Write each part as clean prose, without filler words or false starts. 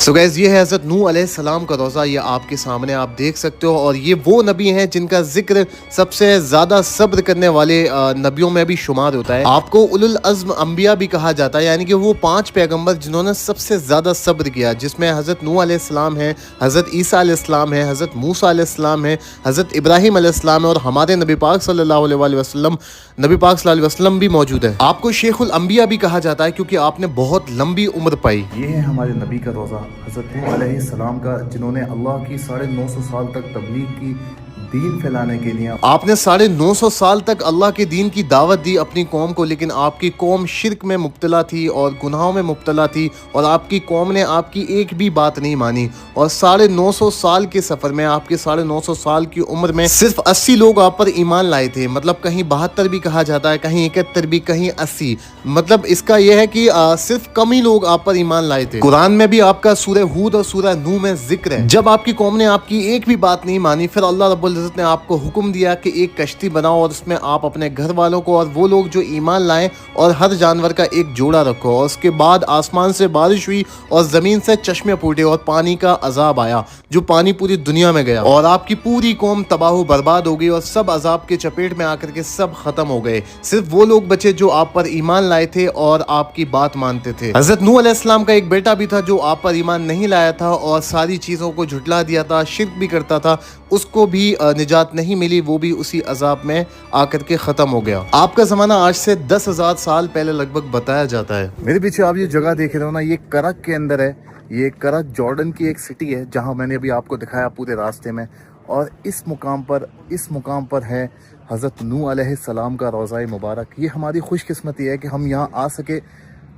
सो gas ये है हज़रत नूह अलैहिस्सलाम का रोज़ा, ये आपके सामने आप देख सकते हो। और ये वो नबी हैं जिनका जिक्र सबसे ज़्यादा सब्र करने वाले नबियों में भी शुमार होता है। आपको उलुल अज़्म अंबिया भी कहा जाता है, यानी कि वो 5 पैगंबर जिन्होंने सबसे ज़्यादा सब्र किया, जिसमें हज़रत नूह अलैहिस्सलाम है, हज़रत ईसा अलैहिस्सलाम है, हज़रत मूसा अलैहिस्सलाम है, हज़रत इब्राहीम अलैहिस्सलाम है और हमारे नबी पाक सल्लल्लाहु अलैहि वसल्लम भी मौजूद है। आपको शेखुल अंबिया भी कहा जाता है क्योंकि आपने बहुत लंबी उम्र पाई। ये है हमारे नबी का रोज़ा हज़रत नूह अलैहिस्सलाम का, जिन्होंने अल्लाह की 950 साल तक तबलीग की, दीन फैलाने के लिए। आपने 950 साल तक अल्लाह के दीन की दावत दी अपनी कौम को, लेकिन आपकी कौम शिर्क में मुब्तला थी और गुनाहों में मुब्तला थी और आपकी कौम ने आपकी एक भी बात नहीं मानी। और 950 साल के सफ़र में, आपके 950 साल की उम्र में सिर्फ 80 लोग आप पर ईमान लाए थे। मतलब कहीं 72 भी कहा जाता है, कहीं 71 भी, कहीं 80। मतलब इसका यह है कि सिर्फ कम ही लोग आप पर ईमान लाए थे। कुरान में भी आपका सूरह हूद और सूरह नूह में जिक्र है। जब आपकी कौम ने आपकी एक भी बात नहीं मानी, फिर अल्लाह रब्बुल इज़्ज़त ने आपको हुक्म दिया कि एक कश्ती बनाओ और उसमें आप अपने घर वालों को और वो लोग जो ईमान लाएं और हर जानवर का एक जोड़ा रखो। और उसके बाद आसमान से बारिश हुई और ज़मीन से चश्मे फूटे और पानी का अजाब आया, जो पानी पूरी दुनिया में गया और आपकी पूरी कौम तबाह बर्बाद हो गई और सब अजाब के चपेट में आकर के सब खत्म हो गए। सिर्फ वो लोग बचे जो आप पर ईमान लाए थे और आपकी बात मानते थे। हज़रत नूह अलैहिस्सलाम का एक बेटा भी था जो आप पर ईमान नहीं लाया था और सारी चीज़ों को झुटला दिया था, शिर्क भी करता था। उसको भी निजात नहीं मिली, वो भी उसी अजाब में आकर के ख़त्म हो गया। आपका ज़माना आज से 10,000 साल पहले लगभग बताया जाता है। मेरे पीछे आप ये जगह देख रहे हो ना, ये करक के अंदर है। ये करक जॉर्डन की एक सिटी है जहाँ मैंने अभी आपको दिखाया पूरे रास्ते में। और इस मुकाम पर है हज़रत नूह अलैहिस्सलाम का रोज़ा मुबारक। ये हमारी खुशकिस्मती है कि हम यहाँ आ सके,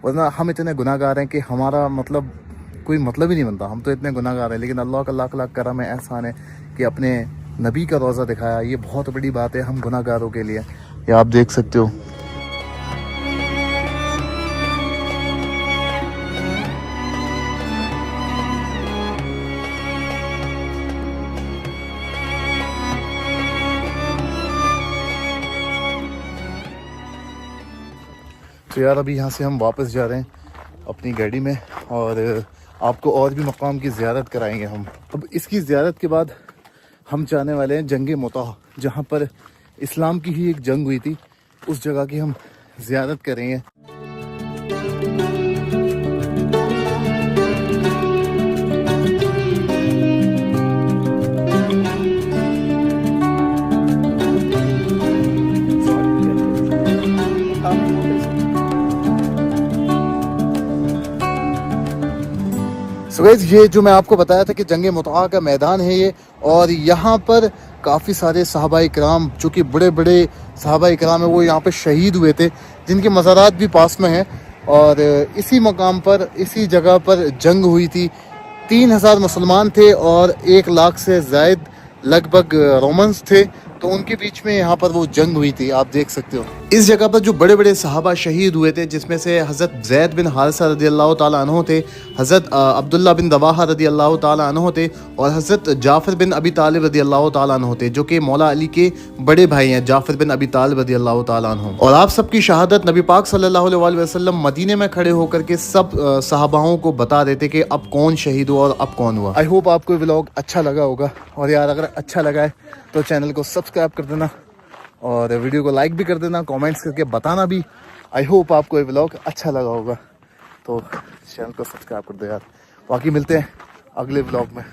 वरना हम इतने गुनाहगार हैं कि हमारा मतलब कोई मतलब ही नहीं बनता। हम तो इतने गुनाहगार हैं, लेकिन अल्लाह का लाख लाख करम है, एहसान है कि अपने नबी का रोज़ा दिखाया। ये बहुत बड़ी बात है हम गुनाहगारों के लिए। ये आप देख सकते हो। तो यार अभी यहाँ से हम वापस जा रहे हैं अपनी गाड़ी में और आपको और भी मकाम की ज़ियारत कराएंगे हम। अब इसकी ज़ियारत के बाद हम जाने वाले हैं जंग मुताह, जहाँ पर इस्लाम की ही एक जंग हुई थी। उस जगह की हम ज़ियारत करेंगे। सो गाइस, ये जो मैं आपको बताया था कि जंग मुताह का मैदान है ये, और यहाँ पर काफ़ी सारे सहाबा इकराम, जो कि बड़े बड़े सहाबा इकराम है, वो यहाँ पे शहीद हुए थे, जिनके मज़ारात भी पास में हैं। और इसी मकाम पर, इसी जगह पर जंग हुई थी। 3,000 मुसलमान थे और 1 लाख से ज़ायद लगभग रोमन्स थे, तो उनके बीच में यहाँ पर वो जंग हुई थी। आप देख सकते हो इस जगह पर जो बड़े बड़े सहाबा शहीद हुए थे, जिसमें से हज़रत ज़ैद बिन हारिसा रज़ियल्लाहु ताला अन्हु थे, हज़रत अब्दुल्ला बिन रवाहा रज़ियल्लाहु ताला अन्हु थे और हज़रत जाफ़र बिन अबी तालिब रज़ियल्लाहु ताला अन्हु थे, जो कि मौला अली के बड़े भाई हैं, जाफ़र बिन अबी तालिब रज़ियल्लाहु ताला अन्हु। और आप सबकी शहादत नबी पाक सल्लल्लाहु अलैहि वसल्लम मदीने में खड़े होकर के सब सहाबाओं को बता देते कि अब कौन शहीद हुआ और अब कौन हुआ। आई होप आपको व्लॉग अच्छा लगा होगा, और यार अगर अच्छा लगा है तो चैनल को सब्सक्राइब कर देना और वीडियो को लाइक भी कर देना, कमेंट्स करके बताना भी। आई होप आपको ये व्लॉग अच्छा लगा होगा, तो चैनल को सब्सक्राइब कर दो यार। बाकी मिलते हैं अगले व्लॉग में।